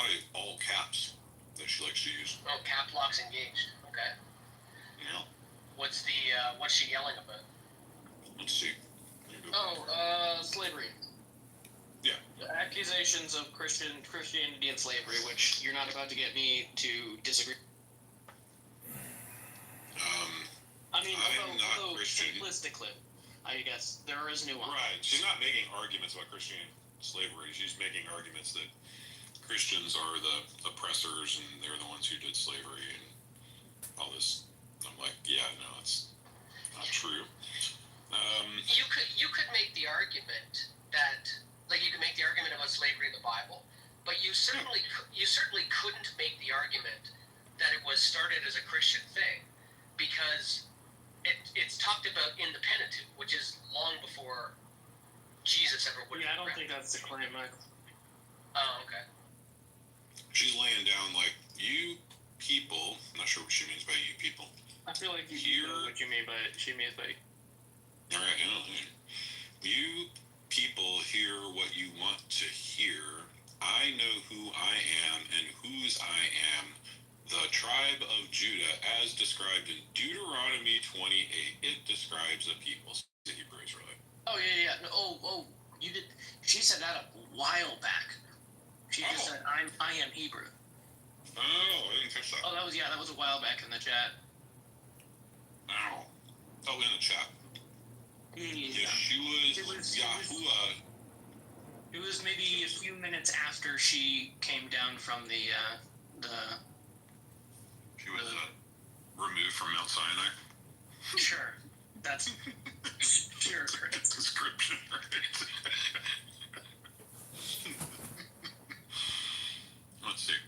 probably all caps that she likes to use. Oh, cap locks engaged. Okay. Yeah. What's she yelling about? Let's see. Slavery. Yeah. Accusations of Christianity and slavery, which you're not about to get me to disagree. I mean, although simplistically, I guess there is nuance. Right. She's not making arguments about Christian slavery. She's making arguments that Christians are the oppressors and they're the ones who did slavery and all this. I'm like, yeah, no, it's not true. You could make the argument that, like, you could make the argument about slavery in the Bible, but you certainly couldn't make the argument that it was started as a Christian thing, because it's talked about in the Pentateuch, which is long before Jesus ever would. Yeah, I don't think that's the claim, Michael. Oh, okay. She's laying down like, you people. I'm not sure what she means by you people. I feel like you know what you mean by it. She means by. All right, you people hear what you want to hear. I know who I am and whose I am. The tribe of Judah, as described in Deuteronomy 28, it describes a people, the Hebrew Israelite. Oh, yeah. Oh, you did. She said that a while back. She just said, I am Hebrew. Oh, I didn't catch that. Oh, that was a while back in the chat. Oh, in the chat. Yeah. Yeshua's Yahuwah. It was maybe a few minutes after she came down from the. She was removed from Mount Sinai. Sure, that's sure. It's description, right? Let's see.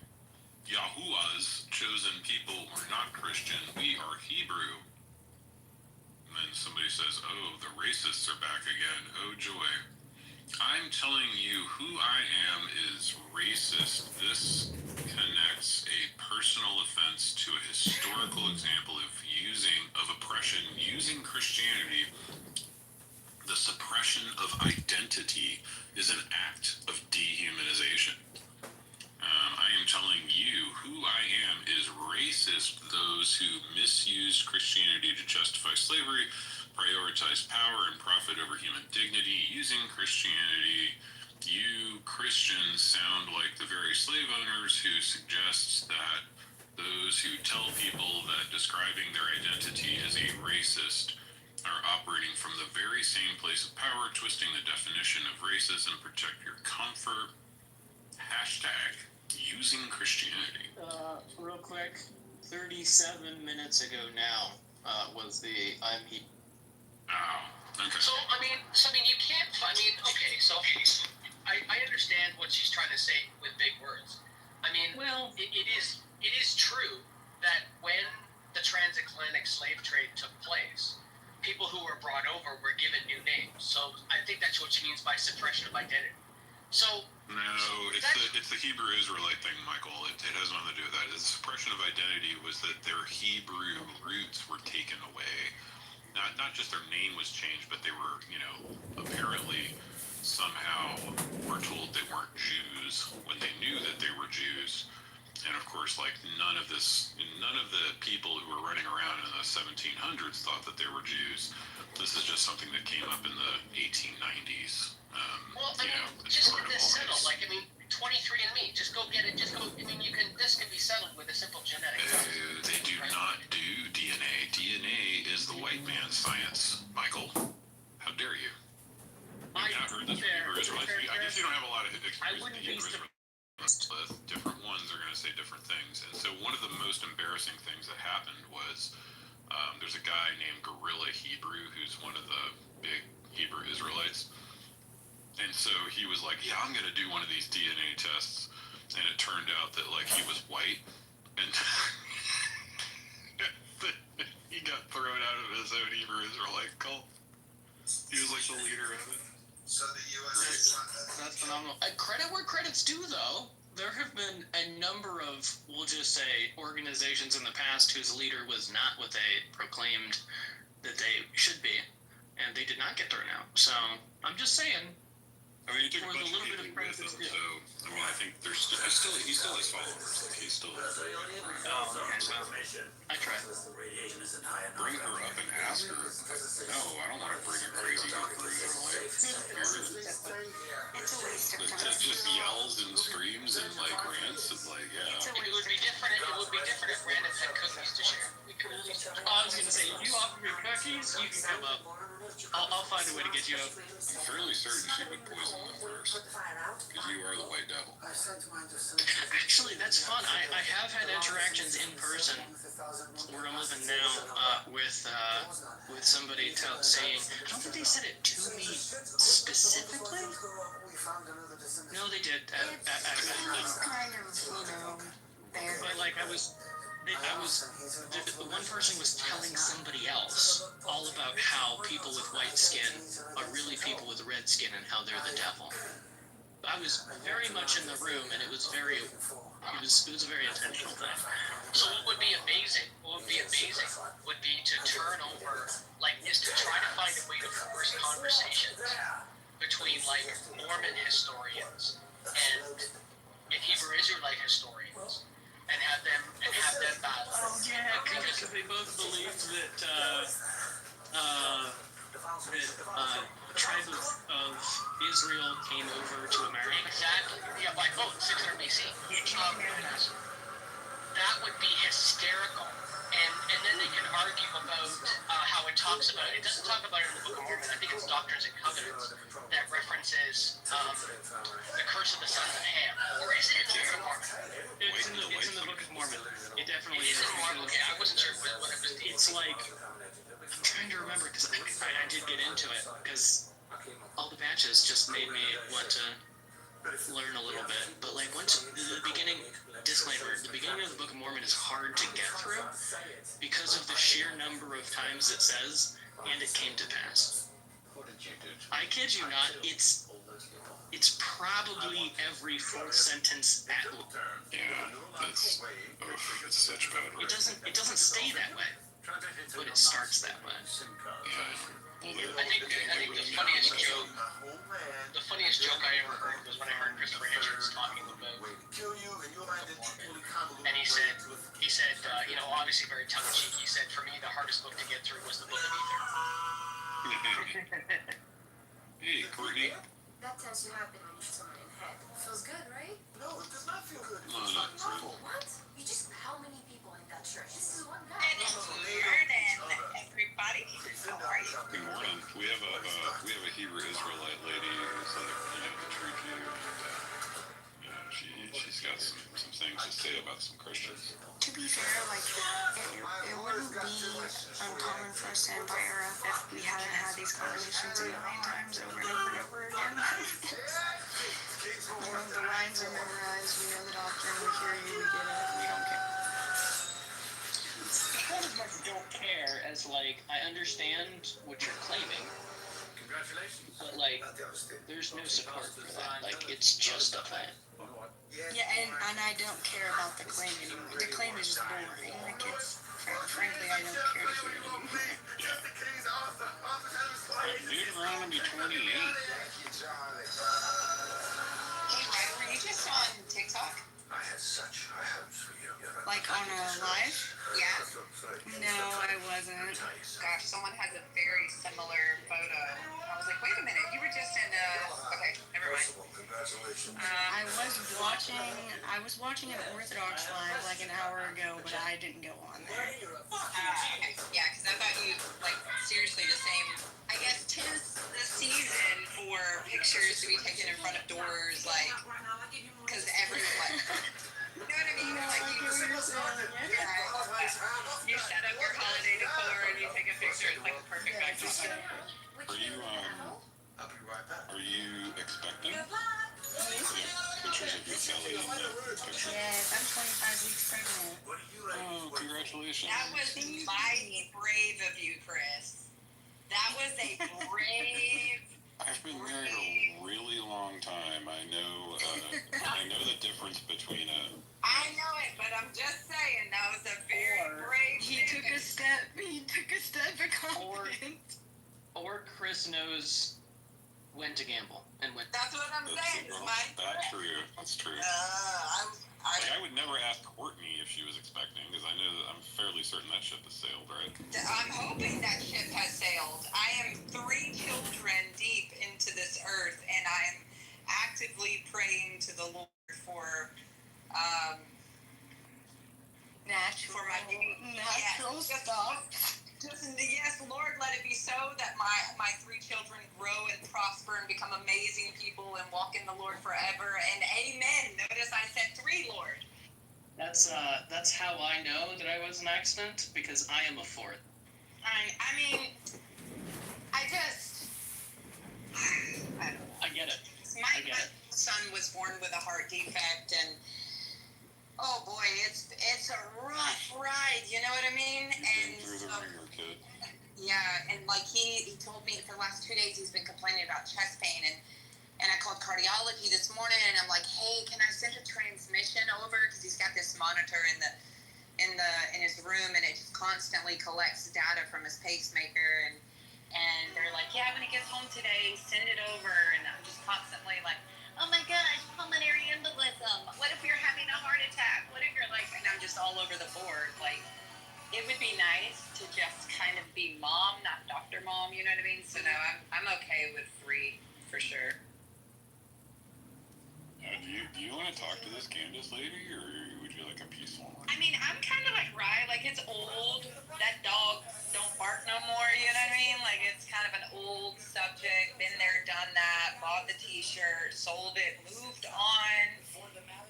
Yahuwah's chosen people were not Christian. We are Hebrew. And then somebody says, oh, the racists are back again. Oh, joy. I'm telling you, who I am is racist. This connects a personal offense to a historical example of oppression using Christianity. The suppression of identity is an act of dehumanization. I am telling you, who I am is racist. Those who misuse Christianity to justify slavery, prioritize power and profit over human dignity using Christianity. You Christians sound like the very slave owners who suggest that those who tell people that describing their identity as a racist are operating from the very same place of power, twisting the definition of racism, protect your comfort. Hashtag using Christianity. Real quick, 37 minutes ago now was the I'm Hebrew. Oh, okay. So I mean, you can't. Okay. So I understand what she's trying to say with big words. I mean, well, it is true that when the transatlantic slave trade took place, people who were brought over were given new names. So I think that's what she means by suppression of identity. So no, it's the Hebrew Israelite thing, Michael. It has nothing to do with that. The suppression of identity was that their Hebrew roots were taken away. Not just their name was changed, but they were, apparently somehow were told they weren't Jews when they knew that they were Jews. And of course, none of the people who were running around in the 1700s thought that they were Jews. This is just something that came up in the 1890s. Just get this settled. 23andMe, just go get it. This can be settled with a simple genetic test. They do not do DNA. DNA is the white man's science, Michael. How dare you? I've not heard this from Hebrew Israelites. I guess you don't have a lot of experience with Hebrew Israelites. Different ones are going to say different things. And so one of the most embarrassing things that happened was there's a guy named Gorilla Hebrew who's one of the big Hebrew Israelites. And so he was like, yeah, I'm going to do one of these DNA tests. And it turned out that, he was white. And he got thrown out of his own Hebrew Israelite cult. He was the leader of it. So the U.S. That's phenomenal. Credit where credit's due, though. There have been a number of, we'll just say, organizations in the past whose leader was not what they proclaimed that they should be. And they did not get thrown out. So, I'm just saying. I mean, he took a Or the bunch little of bit of people with practice, him, yeah. so I mean, I think he still has followers. Like he's still. Oh, okay, well, I try. Bring her up and ask her. No, I don't want to bring a crazy guru. It's a waste of That time. just yells and screams and like rants and like It's a It waste would be different. It would be different if Random had cookies to share. We could at least. I was gonna say, you offer me cookies, you can come up. I'll find a way to get you up. I'm fairly certain she would poison them first. Because you are the white devil. Actually, that's fun. I have had interactions in person where I'm living now with somebody saying, I don't think they said it to me specifically. No, they did. It's kind of, there. But like the one person was telling somebody else all about how people with white skin are really people with red skin and how they're the devil. I was very much in the room, and it was a very intentional thing. So what would be amazing? What would be amazing would be to turn over, is to try to find a way to force conversations between Mormon historians and Hebrew Israelite historians, and have them battle. Oh yeah, because they both believed that the tribe of Israel came over to America. Exactly. Yeah, by boat, 600 BC. That would be hysterical. And then they can argue about how it talks about it. It doesn't talk about it in the Book of Mormon. I think it's Doctrines and Covenants that references the curse of the sons of Ham. Or is it in the Book of Mormon? It's in the Book of Mormon. It definitely It is in Mormon. Okay, I wasn't sure what it was. It's like, I'm trying to remember because I did get into it because all the batches just made me want to learn a little bit. But once the beginning of the Book of Mormon is hard to get through because of the sheer number of times it says, and it came to pass. What did you do? I kid you not, it's probably every fourth sentence at Yeah, it's such bad work. It doesn't stay that way, but it starts that way. Yeah. Well, I think the funniest joke I ever heard was when I heard Christopher Hitchens talking about and he said, obviously very tongue-in-cheek, he said, for me, the hardest book to get through was the Book of Ether. Hey, Courtney. That test you have been on someone in the head. Feels good, right? No, it does not feel good. No, not really. What? You just, how many people in that church? This is one guy. Good morning, everybody. How are you? Good morning. We have a Hebrew Israelite lady who's a true Jew. She's got some things to say about some Christians. To be fair, it wouldn't be uncommon for us to invite her up if we hadn't had these conversations a million times over and over and over again. The lines are memorized, we know the doctrine, we hear you, we get it, we don't care. It's not as much don't care as I understand what you're claiming, Congratulations. but there's no support for that. It's just a plan. Yeah, and I don't care about the claim anymore. The claim is just boring. Frankly, I don't care to hear it anymore. Deuteronomy 28. Hey, Ryan, were you just on TikTok? I had such high hopes for you. Like on a live? Yeah. No, I wasn't. Gosh, someone has a very similar photo. I was like, wait a minute, you were just in okay, never mind. Congratulations. I was watching an Orthodox live like an hour ago, but I didn't go on there. Okay. Yeah, because I thought you, seriously the same. I guess 'tis the season for pictures to be taken in front of doors, because everyone. You know what I mean? You set up your holiday decor and you take a picture. It's like a perfect backdrop. I'll be right back. Are you expecting? Pictures of your belly in the picture? Yes, I'm 25 weeks pregnant. What are you like? Oh, congratulations. That was mighty brave of you, Chris. That was a brave. I've been married a really long time. I know the difference between I know it, but I'm just saying that was a very brave. He took a step of confidence. Or Chris knows went to gamble and went. That's what I'm saying, Mike. That's true. That's true. Like, I would never ask Courtney if she was expecting, because I know that I'm fairly certain that ship has sailed, right? I'm hoping that ship has sailed. I am 3 children deep into this earth, and I'm actively praying to the Lord for natural stuff. Yes, Lord, let it be so that my 3 children grow and prosper and become amazing people and walk in the Lord forever. And amen. Notice I said 3, Lord. That's how I know that I was an accident, because I am a 4th. I mean, I don't know. I get it. My son was born with a heart defect, and oh boy, it's a rough ride. You know what I mean? And Through the ringer, kid. yeah, and like he told me for the last 2 days he's been complaining about chest pain, and I called cardiology this morning, and I'm like, hey, can I send a transmission over, because he's got this monitor in his room, and it just constantly collects data from his pacemaker, and they're like, yeah, when he gets home today, send it over. And I'm just constantly like, oh my gosh, pulmonary embolism. What if you're having a heart attack? What if you're like, and I'm just all over the board. Like, it would be nice to just kind of be mom, not Dr. Mom, you know what I mean? So no, I'm okay with 3 for sure. Do you want to talk to this Candace lady, or would you like a peaceful one? I mean, I'm kind of like Rye, like it's old. That dog don't bark no more, you know what I mean? Like it's kind of an old subject, been there, done that, bought the t-shirt, sold it, moved on.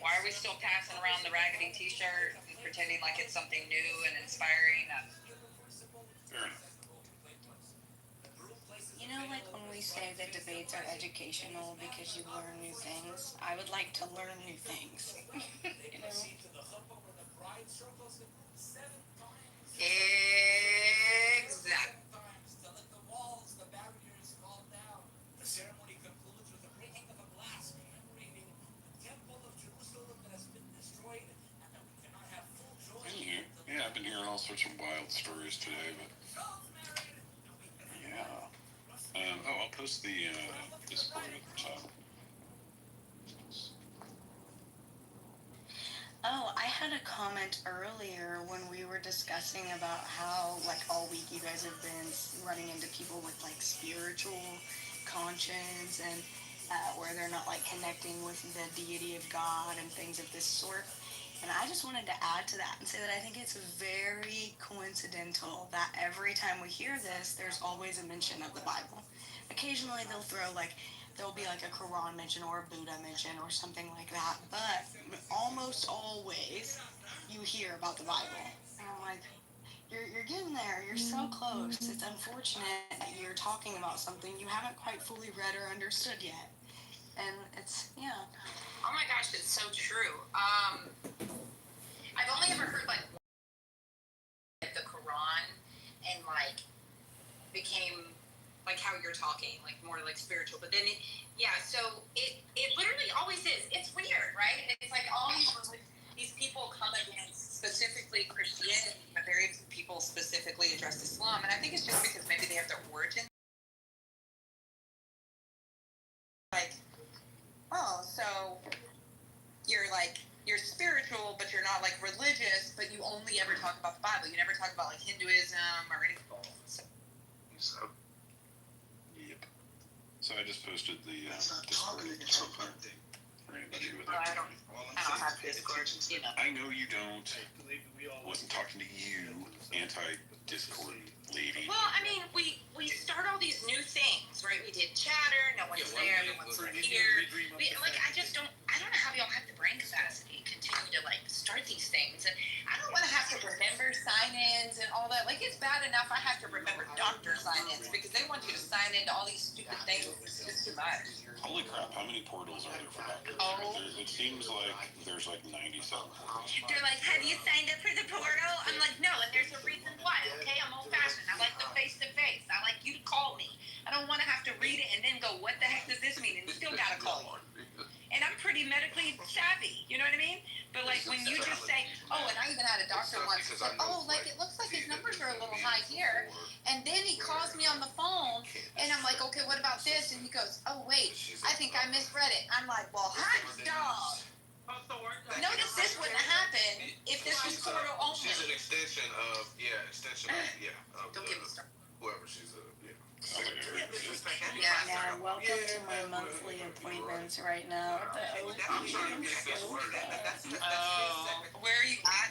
Why are we still passing around the raggedy t-shirt and pretending like it's something new and inspiring? Fair enough. You know, like when we say that debates are educational because you learn new things, I would like to learn new things. You know? Exactly. The ceremony concludes with the breaking of a glass, commemorating the temple of Jerusalem that has been destroyed, and that we cannot have full joy. Yeah, I've been hearing all sorts of wild stories today, but yeah. I'll post the Discord at the top. Oh, I had a comment earlier when we were discussing about how, like, all week you guys have been running into people with, like, spiritual conscience and where they're not, like, connecting with the deity of God and things of this sort. And I just wanted to add to that and say that I think it's very coincidental that every time we hear this, there's always a mention of the Bible. Occasionally they'll throw, like, there'll be like a Quran mention or a Buddha mention or something like that, but almost always you hear about the Bible. And I'm like, you're getting there. You're so close. It's unfortunate that you're talking about something you haven't quite fully read or understood yet. And it's, yeah. Oh my gosh, it's so true. I've only ever heard like the Quran and like became like how you're talking, like more like spiritual. But then so it literally always is. It's weird, right? It's like all these people come against specifically Christianity, but very few people specifically address Islam. And I think it's just because maybe they have their origin. Like, oh, so you're spiritual, but you're not like religious, but you only ever talk about the Bible. You never talk about like Hinduism or anything. So, yep. So I just posted the Discord for anybody who would like to. I don't have Discord, you know. I know you don't. Wasn't talking to you, anti-Discord lady. Well, I mean, we start all these new things, right? We did Chatter, no one's there, everyone's here. I don't know how y'all have the brain capacity to continue to like start these things, and I don't want to have to remember sign-ins and all that. Like, it's bad enough I have to remember doctor sign-ins because they want you to sign into all these stupid things. It's just too much. Holy crap, how many portals are there for doctors? Oh. It seems like there's like 97 portals. They're like, have you signed up for the portal? I'm like, no, and there's a reason why, okay? I'm old-fashioned. I like the face-to-face. I like you to call me. I don't want to have to read it and then go, what the heck does this mean? And still got to call you. And I'm pretty medically savvy, you know what I mean? But like when you just say, oh, and I even had a doctor once who said, oh, like it looks like his numbers are a little high here, and then he calls me on the phone, and I'm like, okay, what about this? And he goes, oh wait, I think I misread it. I'm like, well, hot dog. Notice this wouldn't happen if this was Florida only. She's an extension of Don't get me started. whoever she's Yeah. Now, welcome to my monthly appointments right now at the OP. Where are you at?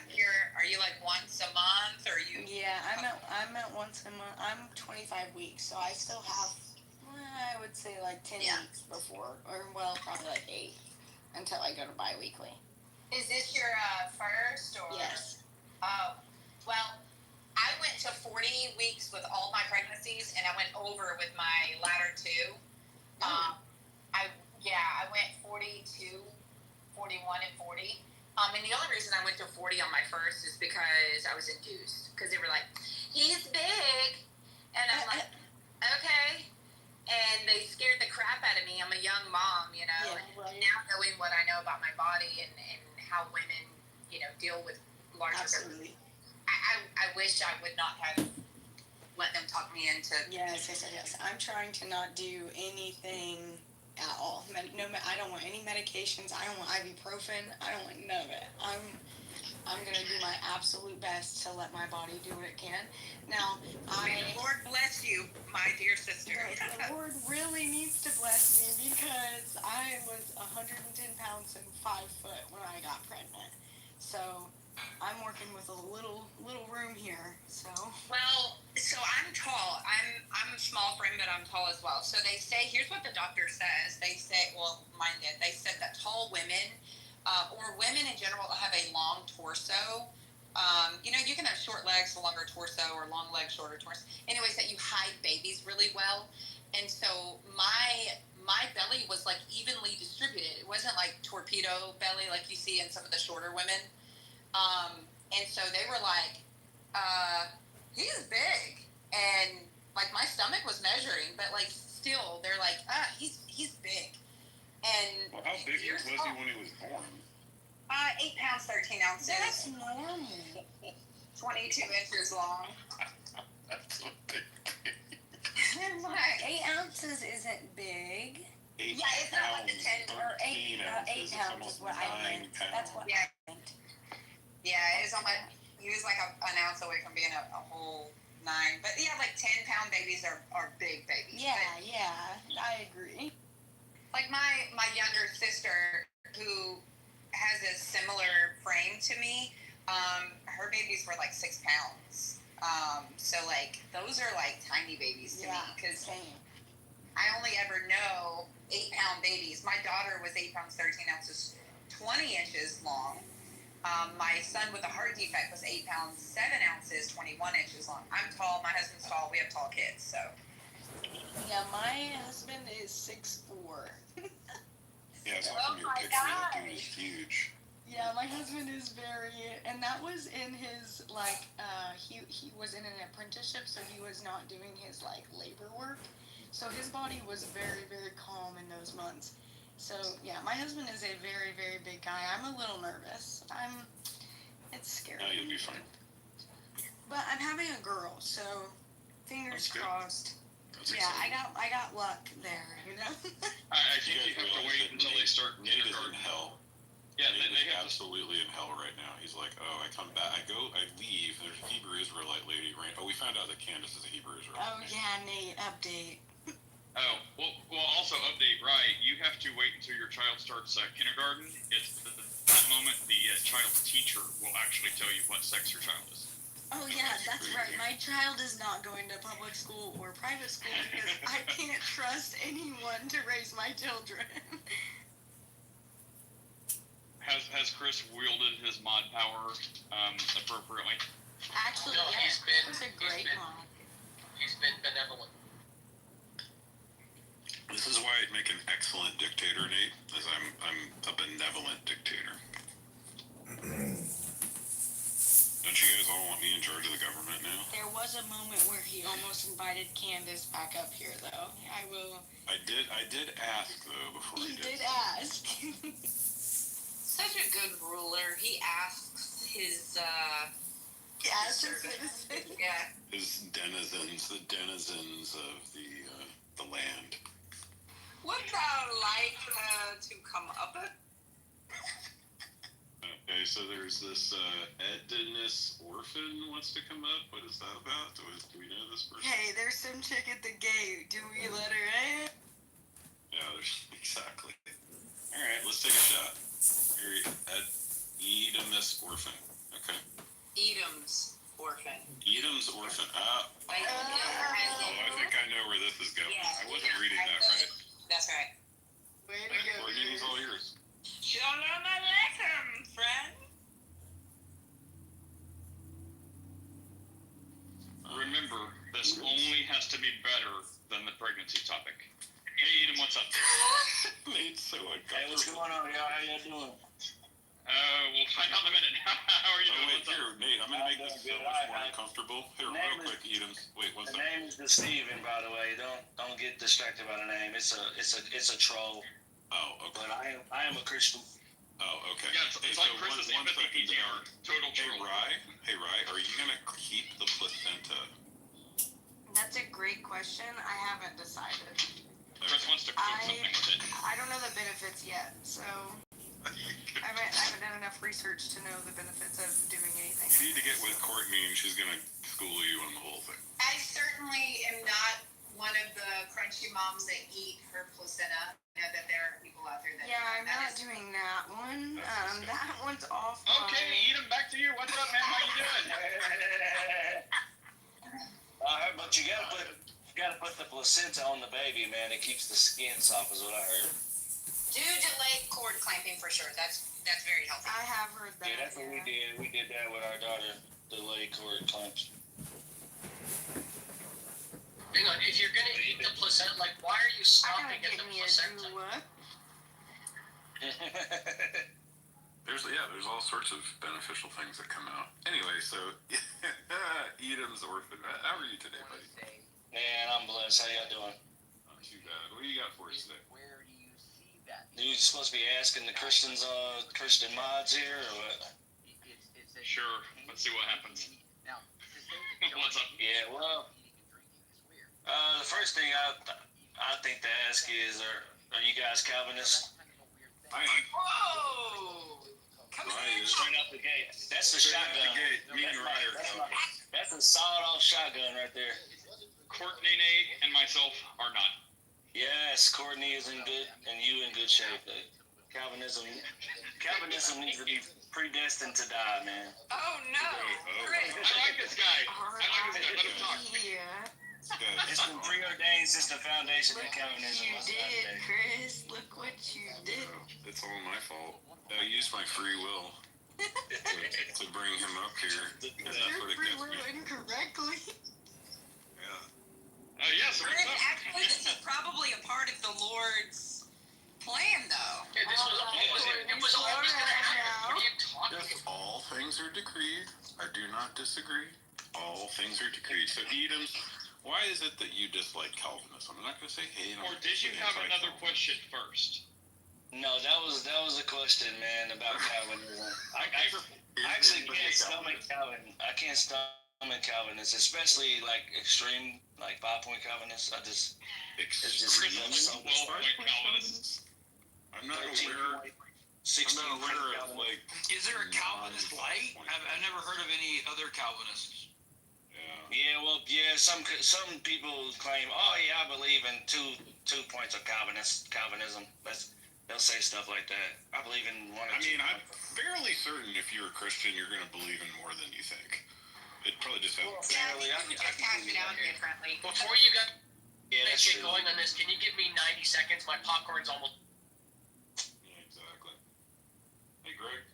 Are you like once a month, or you? Yeah, I'm at once a month. I'm 25 weeks, so I still have, I would say like 10 weeks before, or well, probably like 8 until I go to bi-weekly. Is this your first or? Yes. Oh, well, I went to 40 weeks with all my pregnancies, and I went over with my latter two. I went 42, 41, and 40. And the only reason I went to 40 on my first is because I was induced. Because they were like, he's big. And I'm like, okay. And they scared the crap out of me. I'm a young mom, you know. Yeah, right. And now knowing what I know about my body and how women, you know, deal with larger Absolutely. I wish I would not have let them talk me into. Yes. I'm trying to not do anything at all. No, I don't want any medications. I don't want ibuprofen. I don't want none of it. I'm gonna do my absolute best to let my body do what it can. Now, Lord bless you, my dear sister. The Lord really needs to bless me because I was 110 pounds and 5 foot when I got pregnant. So I'm working with a little room here. So I'm tall. I'm a small frame, but I'm tall as well. So they say, here's what the doctor says. They say, well, mine did. They said that tall women, or women in general, have a long torso. You know, you can have short legs, a longer torso, or long legs, shorter torso. Anyways, that you hide babies really well. And so my belly was like evenly distributed. It wasn't like torpedo belly like you see in some of the shorter women. And so they were like, he's big. And like my stomach was measuring, but like still they're like, he's big. And well, how big was he when he was born? 8 pounds, 13 ounces. that's normal. 22 inches long. That's a big. 8 ounces isn't big. 8 Yeah, it's not like the 10 or 8 ounces. 8 pounds is what I meant. That's what Yeah. I meant. Yeah, it was he was like an ounce away from being a whole 9. But yeah, like 10-pound babies are big babies. Yeah, But, I agree. like my younger sister, who has a similar frame to me, her babies were like 6 pounds. So like those are like tiny babies to me, because same. I only ever know 8-pound babies. My daughter was 8 pounds 13 ounces, 20 inches long. My son with a heart defect was 8 pounds 7 ounces, 21 inches long. I'm tall. My husband's tall. We have tall kids, so. Yeah, my husband is 6'4". Yeah, so Oh from your my picture, that God. dude is huge. Yeah, my husband is and that was in his, like, he was in an apprenticeship, so he was not doing his, like, labor work. So his body was very, very calm in those months. So, yeah, my husband is a very, very big guy. I'm a little nervous. It's scary. No, you'll be fine. But I'm having a girl, so fingers That's good. crossed. That's Yeah, exciting. I got luck there, you know? I think you have to wait until they start Nate is in kindergarten. hell. Yeah, Nate they is have to. absolutely in hell right now. He's like, oh, I come back, I leave. There's a Hebrew Israelite lady. We found out that Candace is a Hebrew Israelite. Oh, yeah, Nate, update. Oh, well, also update, right, you have to wait until your child starts kindergarten. It's that moment the child's teacher will actually tell you what sex your child is. Oh, yeah, that's right. My child is not going to public school or private school because I can't trust anyone to raise my children. Has Chris wielded his mod power appropriately? Actually, No, yeah, he's been- that was a he's great been- mom. He's been benevolent. This is why I'd make an excellent dictator, Nate, as I'm a benevolent dictator. Don't you guys all want me in charge of the government now? There was a moment where he almost invited Candace back up here, though. I will. I did ask though before He he did did. ask. such a good ruler. He asks his citizens. yeah. His denizens, the denizens of the land. Would thou like to come up? Okay, so there's this Edness orphan wants to come up. What is that about? Do we know this person? Hey, there's some chick at the gate. Do we let her in? Yeah, there's exactly. All right, let's take a shot. Here, Edom's orphan. Okay. Edom's orphan. Edom's orphan. I think I know where this is going. Yeah, I wasn't reading that right. That's right. Way to go. Courtney's all yours. Shalom Aleichem, friend. Remember, this only has to be better than the pregnancy topic. Hey, Edom, what's up? Nate's so uncomfortable. Hey, what's going on, y'all? How y'all doing? We'll find out in a minute. How are you Oh, doing? wait, What's up? here, Nate, I'm gonna make this so much more uncomfortable. Here, real quick, Edom. Wait, what's The up? name is the Steven, by the way. Don't get distracted by the name. It's a troll. Oh, okay. But I am a Christian. Oh, okay. Yeah, it's like Chris's empathy PTR. Total Hey, troll. Rye, are you gonna keep the placenta? That's a great question. I haven't decided. Chris wants to cook something with it. I don't know the benefits yet, so I haven't done enough research to know the benefits of doing anything. You need to get with Courtney, and she's gonna school you on the whole thing. I certainly am not one of the crunchy moms that eat her placenta. I know that there are people out there that Yeah, I'm that not is- doing that one. That one's off. Okay, Edom, back to you. What's up, man? How you doing? But you gotta put the placenta on the baby, man. It keeps the skin soft, is what I heard. Do delay cord clamping for sure. That's very helpful. I have heard that. Yeah, that's what we did. We did that with our daughter. Delay cord clamps. Hang on, if you're gonna eat the placenta, like, why are you I stopping gotta at the get me a placenta? doula. There's all sorts of beneficial things that come out. Anyway, so Edom's orphan. How are you today, buddy? Man, I'm blessed. How y'all doing? Not too bad. What do you got for us today? Where do you see that? You supposed to be asking the Christians, Christian mods here, or what? It's a Sure. Let's see what happens. Now, to say that What's up? Yeah, well, eating and drinking is weird. the first thing I think to ask is, are you guys Calvinists? I am. Whoa! Coming in. Straight out the gate. That's the shotgun. Me and Rye are Calvinists. That's a sawed-off shotgun right there. Courtney, Nate, and myself are not. Yes, Courtney is in good, and you in good shape. Calvinism needs to be predestined to die, man. Oh no! Chris. I like this guy. I like this guy. Let him talk. Yeah. It's been preordained since the foundation Look of what Calvinism. you was did, founded. Chris. Look what you did. It's all my fault. I used my free will to bring him up here. And that's Your what it free gets will me. incorrectly. Yeah. Yeah, so Chris, what's up? actually, this is probably a part of the Lord's plan, though. Yeah, this was always gonna happen. What are you talking Yes, about? all things are decreed. I do not disagree. All things are decreed. So, Edom, why is it that you dislike Calvinism? I'm not going to say hate. Or did you have another question first? No, that was a question, man, about Calvinism. I actually can't stomach Calvin. I can't stomach Calvinists, especially like extreme, like 5-point Calvinists. It's just so much fun. Calvinists. I'm not 13 aware. point, I'm 16 not point aware of Calvinists. like. Is there a Calvinist light? I've never heard of any other Calvinists. Yeah. Yeah, some people claim, oh yeah, I believe in two points of Calvinism. They'll say stuff like that. I believe in one or I two. mean, I'm fairly certain if you're a Christian, you're going to believe in more than you think. It probably just Well, has. Yeah, fairly, we just hash it out differently. Before you guys yeah, that's get true. going on this, can you give me 90 seconds? My popcorn's almost. Yeah, exactly. Hey, Greg.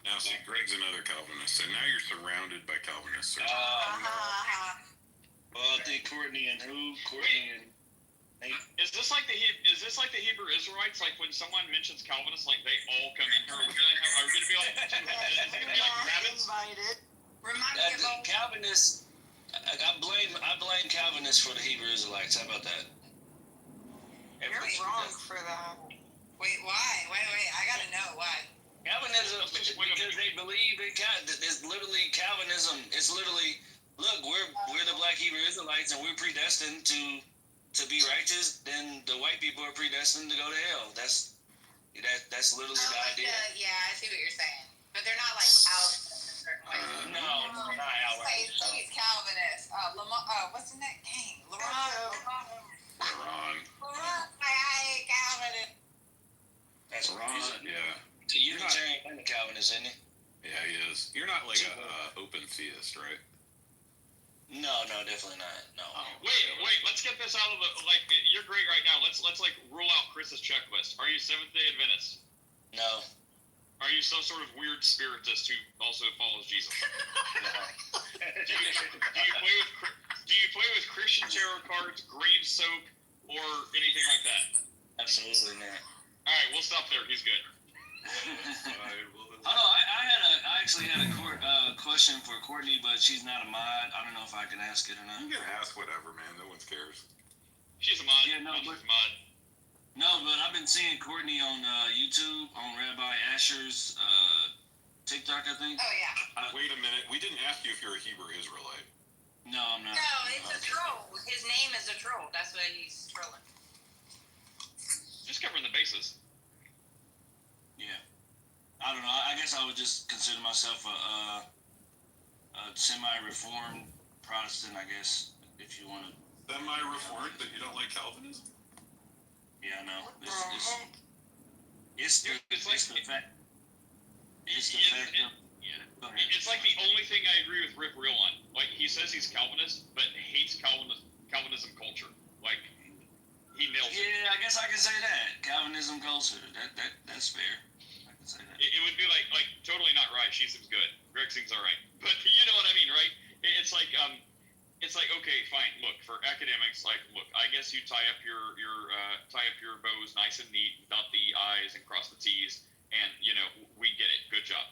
Now, see, Greg's another Calvinist, and now you're surrounded by Calvinists. Oh, well, I think Courtney and Nate. Is this like the Hebrew Israelites? Like when someone mentions Calvinists, like they all come in here. Are we gonna be like two heads? Is it gonna be like rabbits? Invited. Remind me of old. Calvinists. I blame Calvinists for the Hebrew Israelites. How about that? You're wrong for that. Wait, why? Wait. I gotta know why. Calvinism, because they believe in it's literally Calvinism. It's literally, look, we're the Black Hebrew Israelites, and we're predestined to be righteous. Then the white people are predestined to go to hell. That's literally the idea. Yeah, I see what you're saying. But they're not like out in a certain way. No, not out. He's Calvinist. What's the name? Dang, Ron. I Calvinist. That's Ron, yeah. So Unitarian and a Calvinist, isn't he? Yeah, he is. You're not like a open theist, right? No, definitely not. No. Wait. Let's get this out of the You're great right now. Let's like rule out Chris's checklist. Are you Seventh Day Adventist? No. Are you some sort of weird spiritist who also follows Jesus? No. Do you play with Christian tarot cards, grave soap, or anything like that? Absolutely not. All right, we'll stop there. He's good. Oh no, I actually had a question for Courtney, but she's not a mod. I don't know if I can ask it or not. You can ask whatever, man. No one cares. She's a mod. Yeah, no, She's a mod. No, but I've been seeing Courtney on YouTube on Rabbi Asher's TikTok, I think. Oh yeah. Wait a minute. We didn't ask you if you're a Hebrew Israelite. No, I'm not. No, it's a troll. His name is a troll. That's why he's trolling. Just covering the bases. Yeah. I don't know. I guess I would just consider myself a semi-reformed Protestant, I guess, if you want to. Semi-reformed, but you don't like Calvinism? Yeah, no. It's the fact. It's the fact of. It's like the only thing I agree with Rick Real on. Like, he says he's Calvinist, but hates Calvinism culture. Like, he nails it. Yeah, I guess I can say that. Calvinism culture. That's fair. I can say that. It would be like totally not right. She seems good. Greg seems all right. But you know what I mean, right? It's like okay, fine. Look, for academics, like, look, I guess you tie up your bows nice and neat, dot the I's and cross the T's, and we get it. Good job.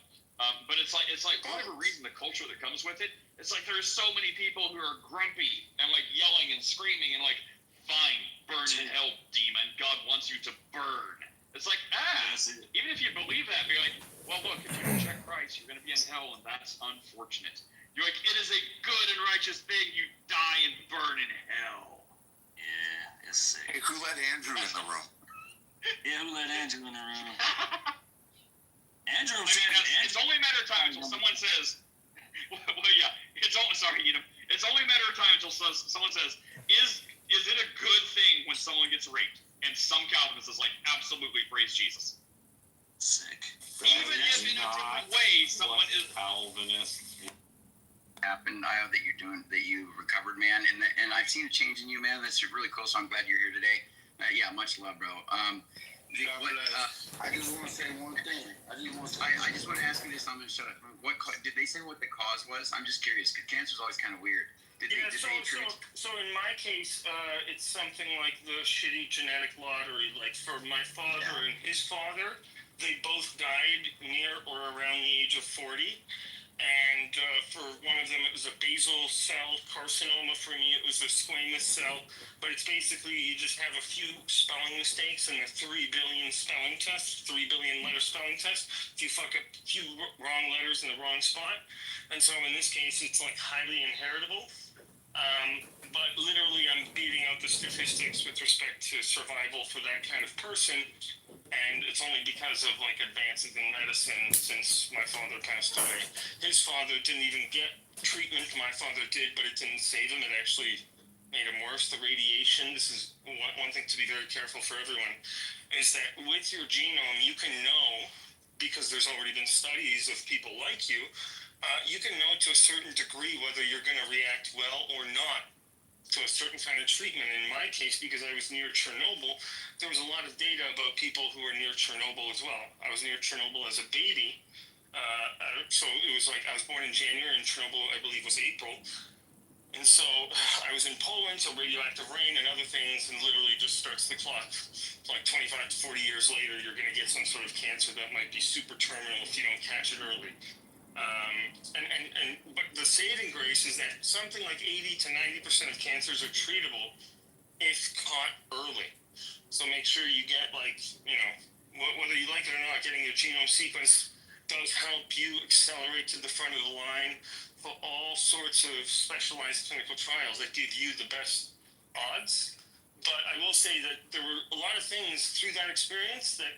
But it's like for whatever reason, the culture that comes with it, it's like there's so many people who are grumpy and like yelling and screaming and like, fine, burn in hell, demon. God wants you to burn. It's like, even if you believe that, be like, well, look, if you reject Christ, you're going to be in hell, and that's unfortunate. You're like, it is a good and righteous thing. You die and burn in hell. Yeah, it's sick. Hey, who let Andrew in the room? Yeah, who let Andrew in the room? Andrew it's only a matter of time until someone says, well, yeah, it's only a matter of time until someone says, is it a good thing when someone gets raped? And some Calvinists is like, absolutely, praise Jesus. Sick. Even if in a different way someone is Calvinist. Happened, Io, that you recovered, man, and I've seen a change in you, man. That's really cool. So I'm glad you're here today. Yeah, much love, bro. I just want to say one thing. I just want to ask you this. I'm gonna shut up. What did they say? What the cause was? I'm just curious. Cancer's always kind of weird. So in my case, it's something like the shitty genetic lottery. Like for my father and his father, they both died near or around the age of 40. And for one of them, it was a basal cell carcinoma. For me, it was a squamous cell. But it's basically you just have a few spelling mistakes in the 3 billion spelling test, 3 billion letter spelling test. If you fuck up a few wrong letters in the wrong spot. And so in this case, it's like highly inheritable. But literally, I'm beating out the statistics with respect to survival for that kind of person. And it's only because of like advances in medicine since my father passed away. His father didn't even get treatment. My father did, but it didn't save him. It actually made him worse. The radiation, this is one thing to be very careful for everyone, is that with your genome, you can know, because there's already been studies of people like you, you can know to a certain degree whether you're going to react well or not to a certain kind of treatment. In my case, because I was near Chernobyl, there was a lot of data about people who were near Chernobyl as well. I was near Chernobyl as a baby. So it was like I was born in January and Chernobyl, I believe, was April. And so I was in Poland, so radioactive rain and other things, and literally just starts the clock. Like 25 to 40 years later, you're going to get some sort of cancer that might be super terminal if you don't catch it early. But the saving grace is that something like 80 to 90% of cancers are treatable if caught early. So make sure you get whether you like it or not, getting your genome sequence does help you accelerate to the front of the line for all sorts of specialized clinical trials that give you the best odds. But I will say that there were a lot of things through that experience that,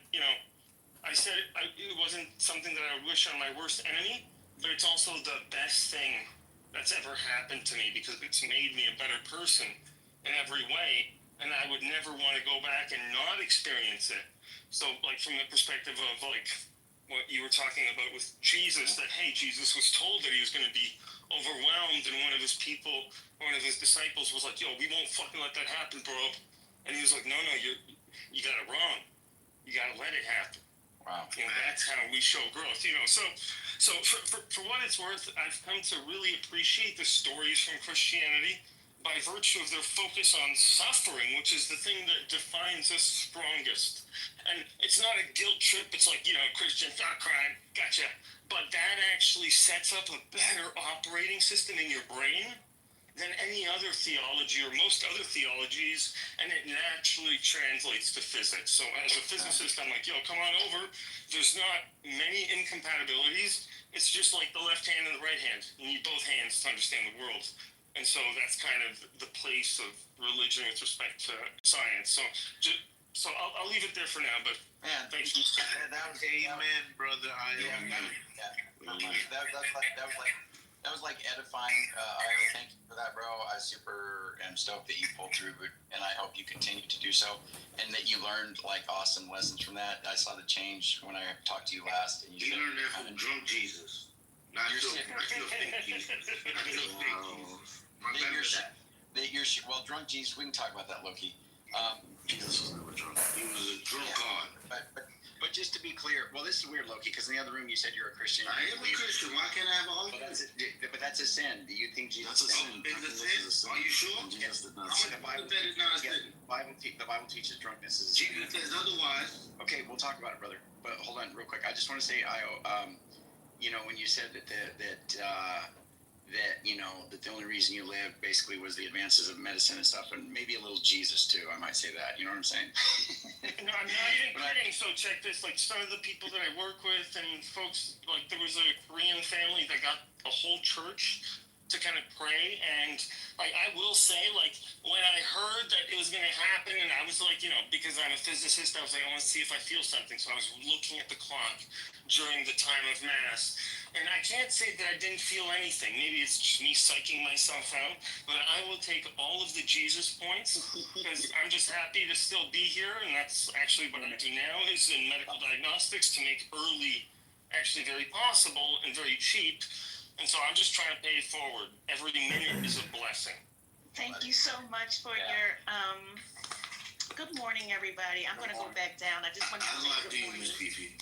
I said it wasn't something that I would wish on my worst enemy, but it's also the best thing that's ever happened to me because it's made me a better person in every way, and I would never want to go back and not experience it. So, like, from the perspective of, like, what you were talking about with Jesus, that, hey, Jesus was told that he was going to be overwhelmed, and one of his disciples was like, yo, we won't fucking let that happen, bro. And he was like, no, you got it wrong. You got to let it happen. Wow. That's how we show growth, So for what it's worth, I've come to really appreciate the stories from Christianity by virtue of their focus on suffering, which is the thing that defines us strongest. And it's not a guilt trip. It's like, Christian thought crime, gotcha. But that actually sets up a better operating system in your brain than any other theology or most other theologies, and it naturally translates to physics. So as a physicist, I'm like, yo, come on over. There's not many incompatibilities. It's just like the left hand and the right hand. You need both hands to understand the world. And so that's kind of the place of religion with respect to science. So I'll leave it there for now, but Man, thank you. that was amen, brother. That was like edifying. I thank you for that, bro. I super am stoked that you pulled through, and I hope you continue to do so, and that you learned like awesome lessons from that. I saw the change when I talked to you last, and You learned that from drunk Jesus. Not your fake Jesus. Well, drunk Jesus. We can talk about that, Loki. Jesus was never drunk. He was a drunk God. But just to be clear, well, this is weird, Loki, because in the other room you said you're a Christian. I am a Christian. Why can't I have all but that's a sin. Do you think Jesus? That's a sin. Is a sin. Are you sure? Yes. The Bible The Bible teaches drunkenness is a sin. Jesus says otherwise. Okay, we'll talk about it, brother. But hold on, real quick. I just want to say, when you said that the only reason you lived basically was the advances of medicine and stuff, and maybe a little Jesus too. I might say that. You know what I'm saying? No, I'm not even kidding. So check this. Like, some of the people that I work with and folks, like, there was a Korean family that got a whole church to kind of pray, and like, I will say, like, when I heard that it was going to happen, and I was like, because I'm a physicist, I was like, I want to see if I feel something. So I was looking at the clock during the time of mass, and I can't say that I didn't feel anything. Maybe it's just me psyching myself out, but I will take all of the Jesus points because I'm just happy to still be here, and that's actually what I do now is in medical diagnostics to make early actually very possible and very cheap. And so I'm just trying to pay it forward. Every minute is a blessing. Thank you so much for your good morning, everybody. I'm going to go back down. I just want to say good morning.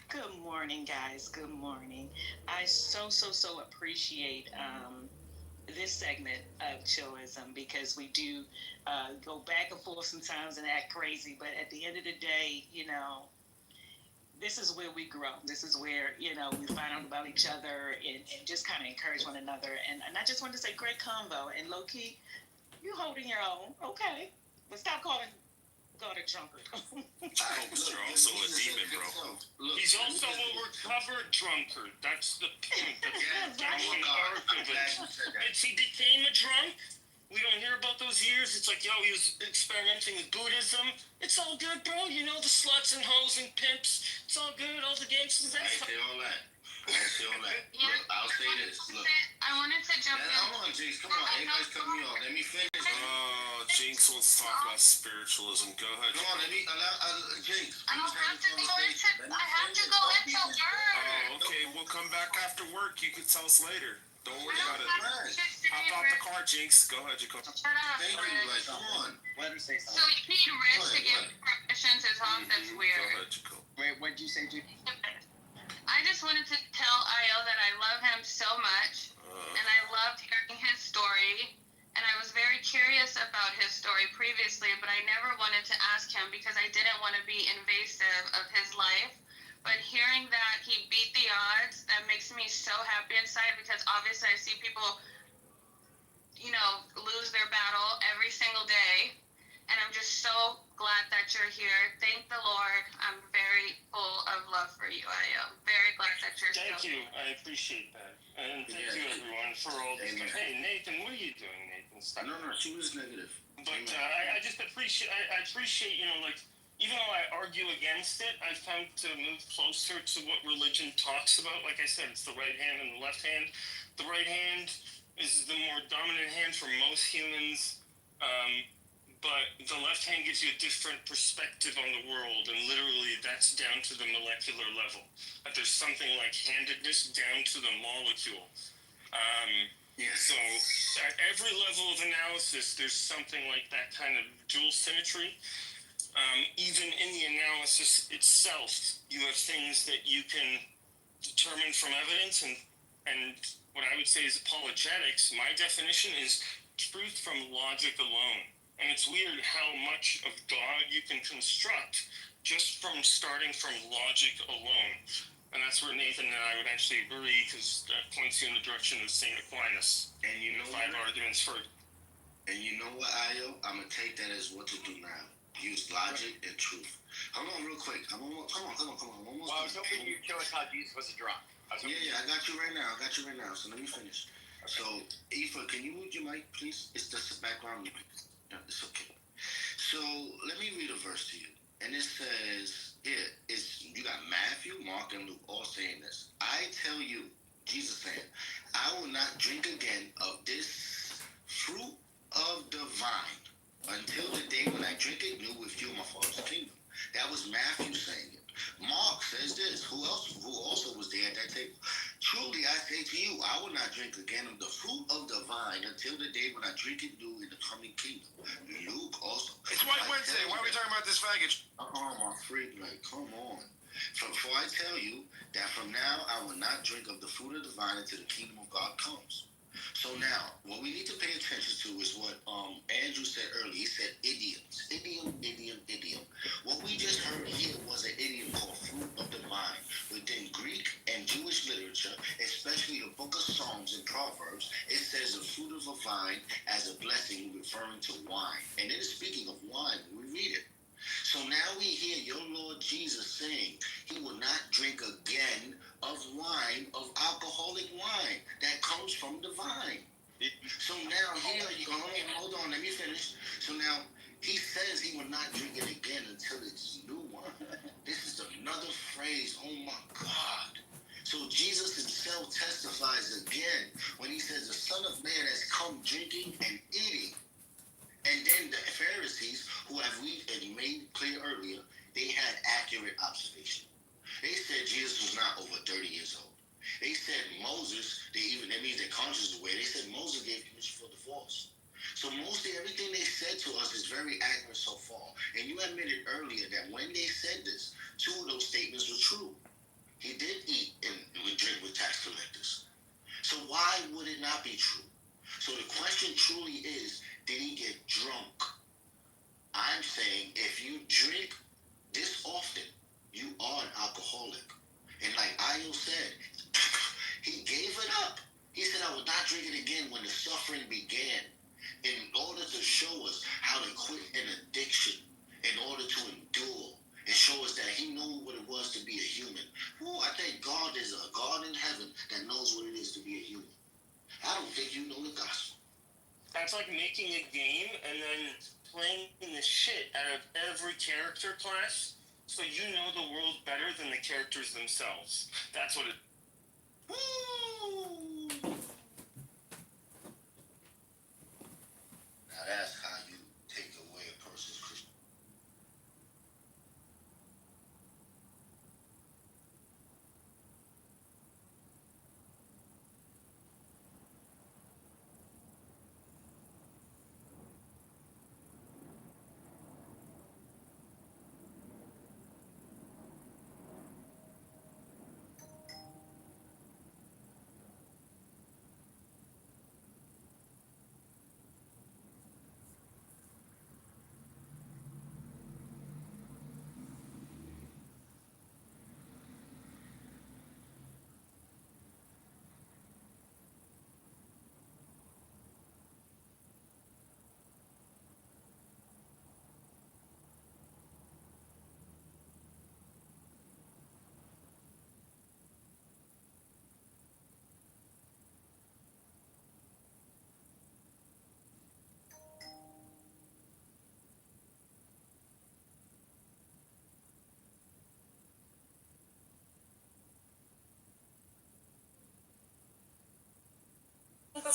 Good morning, guys. Good morning. I so appreciate this segment of Chillism because we do go back and forth sometimes and act crazy, but at the end of the day, this is where we grow. This is where, we find out about each other and just kind of encourage one another. And I just wanted to say great combo. And low-key, you holding your own. Okay. But stop calling God a drunkard. I hope you're also a demon, bro. He's also a recovered drunkard. That's the point. That's the arc of it. He became a drunk. We don't hear about those years. It's like, he was experimenting with Buddhism. It's all good, bro. The sluts and hoes and pimps. It's all good. All the gangsters. I say all that. Yeah. Look, I'll say this. Look. I wanted to jump in. Hold on, Jinx. Come on. Everybody's cutting me off. Let me finish. Jinx wants to talk about spiritualism. Go ahead. Come on. Let me allow Jinx. I have to go into work. Oh, okay. We'll come back after work. You can tell us later. Don't worry about it. Hop out the car, Jinx. Go ahead, Jacob. Shut up. Thank you. Like, come on. Let her say So something. you need Rich to give permission to talk? That's Go weird. ahead, Jacob. Wait, what did you say, Judy? I just wanted to tell Io that I love him so much, and I loved hearing his story, and I was very curious about his story previously, but I never wanted to ask him because I didn't want to be invasive of his life. But hearing that he beat the odds, that makes me so happy inside because obviously I see people, lose their battle every single day. And I'm just so glad that you're here. Thank the Lord. I'm very full of love for you. I am very glad that you're Thank still you. I appreciate that. And thank you, everyone, for all this. Hey, Nathan, what are you doing, Nathan? Stop. No, she was negative. But I just appreciate, I appreciate, like, even though I argue against it, I've come to move closer to what religion talks about. Like I said, it's the right hand and the left hand. The right hand is the more dominant hand for most humans. But the left hand gives you a different perspective on the world, and literally that's down to the molecular level. That there's something like handedness down to the molecule. So at every level of analysis, there's something like that kind of dual symmetry. Even in the analysis itself, you have things that you can determine from evidence, and what I would say is apologetics. My definition is truth from logic alone. And it's weird how much of God you can construct just from starting from logic alone. And that's where Nathan and I would actually agree, because that points you in the direction of St. Aquinas. And you know five arguments for. And you know what, Ayo? I'm going to take that as what to do now. Use logic and truth. Hold on real quick. Come on. Well, I was hoping you'd show us how Jesus was a drunk. Yeah, I got you right now. So let me finish. Okay. So, Aoife, can you mute your mic, please? It's just the background noise. No, it's okay. So let me read a verse to you. And it says, here, you got Matthew, Mark, and Luke all saying this. I tell you, Jesus saying, I will not drink again of this fruit of the vine until the day when I drink it new with you in my Father's kingdom. That was Matthew saying it. Mark says this. Who also was there at that table? Truly I say to you, I will not drink again of the fruit of the vine until the day when I drink it new in the coming kingdom. Luke also. It's White Wednesday. Why are we talking about this faggot? My freak, like, come on. For I tell you that from now I will not drink of the fruit of the vine until the kingdom of God comes. So now, what we need to pay attention to is what Andrew said earlier. He said idioms. Idiom. What we just heard here was an idiom called fruit of the vine. Within Greek and Jewish literature, especially the book of Psalms and Proverbs, it says the fruit of a vine as a blessing referring to wine. And it is speaking of wine when we read it. So now we hear your Lord Jesus saying he will not drink again of wine, of alcoholic wine that comes from the vine. So now here, hold on, let me finish. So now he says he will not drink it again until it's new wine. This is another phrase, oh my God. So Jesus himself testifies again when he says the Son of Man has come drinking and eating. And then the Pharisees, who have we made clear earlier, they had accurate observation. They said Jesus was not over 30 years old. They said Moses, that means their conscience is aware. They said Moses gave permission for divorce. So mostly everything they said to us is very accurate so far. And you admitted earlier that when they said this, two of those statements were true. He did eat and drink with tax collectors. So why would it not be true? So the question truly is, did he get drunk? I'm saying if you drink this often, you are an alcoholic. And like Ayo said, he gave it up. He said, I will not drink it again when the suffering began, in order to show us how to quit an addiction, in order to endure, and show us that he knew what it was to be a human. Ooh, I think God is a God in heaven that knows what it is to be a human. I don't think you know the gospel. That's like making a game and then playing the shit out of every character class so you know the world better than the characters themselves. That's what it. Woo! Now that's how you take away a person's Christian.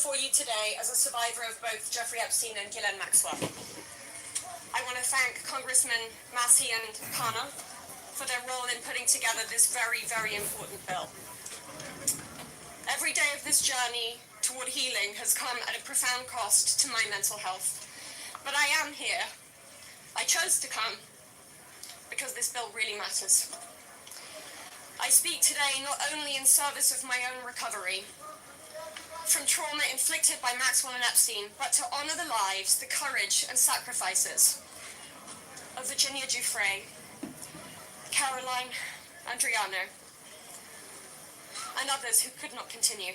before you today as a survivor of both Jeffrey Epstein and Ghislaine Maxwell. I want to thank Congressman Massey and Kana for their role in putting together this very, very important bill. Every day of this journey toward healing has come at a profound cost to my mental health. But I am here. I chose to come because this bill really matters. I speak today not only in service of my own recovery from trauma inflicted by Maxwell and Epstein, but to honor the lives, the courage and sacrifices of Virginia Giuffre, Caroline Andriano, and others who could not continue.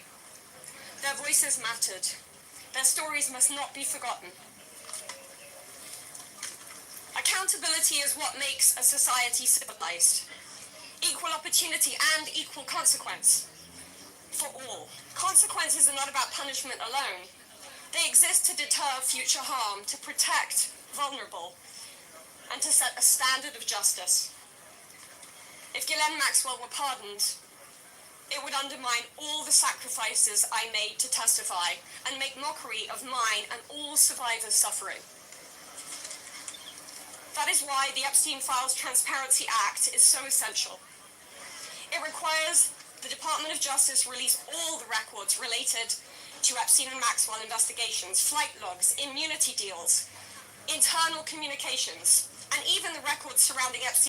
Their voices mattered. Their stories must not be forgotten. Accountability is what makes a society civilized. Equal opportunity and equal consequence for all. Consequences are not about punishment alone. They exist to deter future harm, to protect vulnerable, and to set a standard of justice. If Ghislaine Maxwell were pardoned, it would undermine all the sacrifices I made to testify and make mockery of mine and all survivors' suffering. That is why the Epstein Files Transparency Act is so essential. It requires the Department of Justice release all the records related to Epstein and Maxwell investigations, flight logs, immunity deals, internal communications, and even the records surrounding Epstein